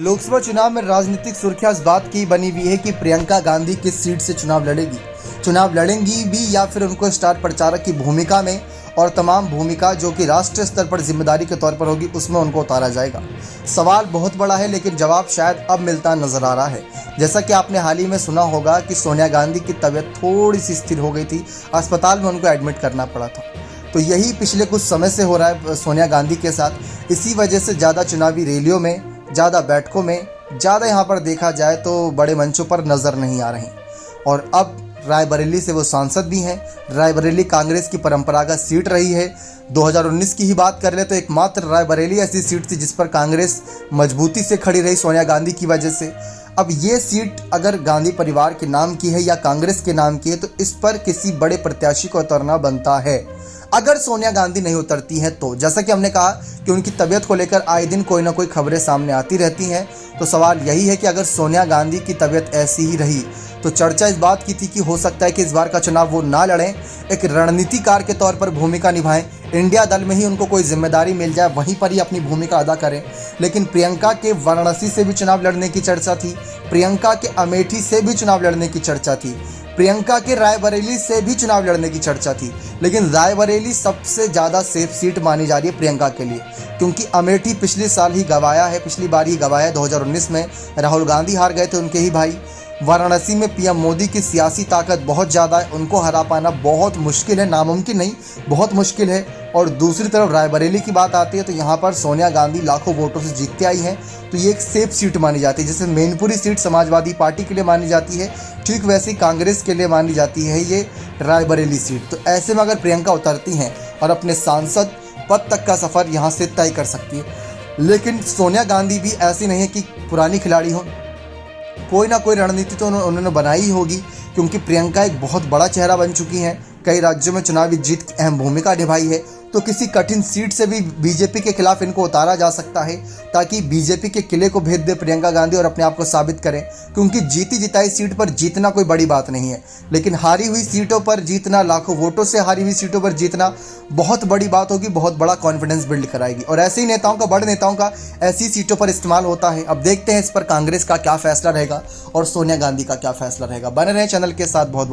लोकसभा चुनाव में राजनीतिक सुर्खियां इस बात की बनी हुई है कि प्रियंका गांधी किस सीट से चुनाव लड़ेंगी भी या फिर उनको स्टार प्रचारक की भूमिका में और तमाम भूमिका जो कि राष्ट्रीय स्तर पर जिम्मेदारी के तौर पर होगी उसमें उनको उतारा जाएगा। सवाल बहुत बड़ा है लेकिन जवाब शायद अब मिलता नजर आ रहा है। जैसा कि आपने हाल ही में सुना होगा कि सोनिया गांधी की तबीयत थोड़ी सी स्थिर हो गई थी, अस्पताल में उनको एडमिट करना पड़ा था। तो यही पिछले कुछ समय से हो रहा है सोनिया गांधी के साथ। इसी वजह से ज़्यादा चुनावी रैलियों में, ज़्यादा बैठकों में, ज़्यादा यहाँ पर देखा जाए तो बड़े मंचों पर नज़र नहीं आ रही। और अब रायबरेली से वो सांसद भी हैं। रायबरेली कांग्रेस की परंपरागत सीट रही है। 2019 की ही बात कर ले तो एकमात्र रायबरेली ऐसी सीट थी जिस पर कांग्रेस मजबूती से खड़ी रही सोनिया गांधी की वजह से। अब ये सीट अगर गांधी परिवार के नाम की है या कांग्रेस के नाम की है तो इस पर किसी बड़े प्रत्याशी को उतरना बनता है। अगर सोनिया गांधी नहीं उतरती हैं तो जैसा कि हमने कहा कि उनकी तबीयत को लेकर आए दिन कोई ना कोई खबरें सामने आती रहती हैं, तो सवाल यही है कि अगर सोनिया गांधी की तबीयत ऐसी ही रही तो चर्चा इस बात की थी कि हो सकता है कि इस बार का चुनाव वो ना लड़ें, एक रणनीतिकार के तौर पर भूमिका निभाएं, इंडिया दल में ही उनको कोई जिम्मेदारी मिल जाए, वहीं पर ही अपनी भूमिका अदा करें। लेकिन प्रियंका के वाराणसी से भी चुनाव लड़ने की चर्चा थी, प्रियंका के अमेठी से भी चुनाव लड़ने की चर्चा थी, प्रियंका के रायबरेली से भी चुनाव लड़ने की चर्चा थी। लेकिन रायबरेली सबसे ज़्यादा सेफ सीट मानी जा रही है प्रियंका के लिए, क्योंकि अमेठी पिछले साल ही गंवाया है, पिछली बार ही गंवाया है। 2019 में राहुल गांधी हार गए थे, उनके ही भाई। वाराणसी में पीएम मोदी की सियासी ताकत बहुत ज़्यादा है, उनको हरा पाना बहुत मुश्किल है, नामुमकिन नहीं, बहुत मुश्किल है। और दूसरी तरफ रायबरेली की बात आती है तो यहाँ पर सोनिया गांधी लाखों वोटों से जीतते आई हैं, तो ये एक सेफ सीट मानी जाती है। जैसे मैनपुरी सीट समाजवादी पार्टी के लिए मानी जाती है, ठीक वैसे ही कांग्रेस के लिए मानी जाती है ये रायबरेली सीट। तो ऐसे में अगर प्रियंका उतरती हैं और अपने सांसद पद तक का सफ़र यहाँ से तय कर सकती है। लेकिन सोनिया गांधी भी ऐसी नहीं है कि पुरानी खिलाड़ी हो, कोई ना कोई रणनीति तो उन्होंने बनाई होगी, क्योंकि प्रियंका एक बहुत बड़ा चेहरा बन चुकी हैं, कई राज्यों में चुनावी जीत की अहम भूमिका निभाई है। तो किसी कठिन सीट से भी बीजेपी के खिलाफ इनको उतारा जा सकता है ताकि बीजेपी के किले को भेद दे प्रियंका गांधी और अपने आप को साबित करें। क्योंकि जीती जिताई सीट पर जीतना कोई बड़ी बात नहीं है, लेकिन हारी हुई सीटों पर जीतना, लाखों वोटों से हारी हुई सीटों पर जीतना बहुत बड़ी बात होगी, बहुत बड़ा कॉन्फिडेंस बिल्ड कराएगी। और ऐसे ही नेताओं का, बड़े नेताओं का ऐसी सीटों पर इस्तेमाल होता है। अब देखते हैं इस पर कांग्रेस का क्या फैसला रहेगा और सोनिया गांधी का क्या फैसला रहेगा। बने रहें चैनल के साथ। बहुत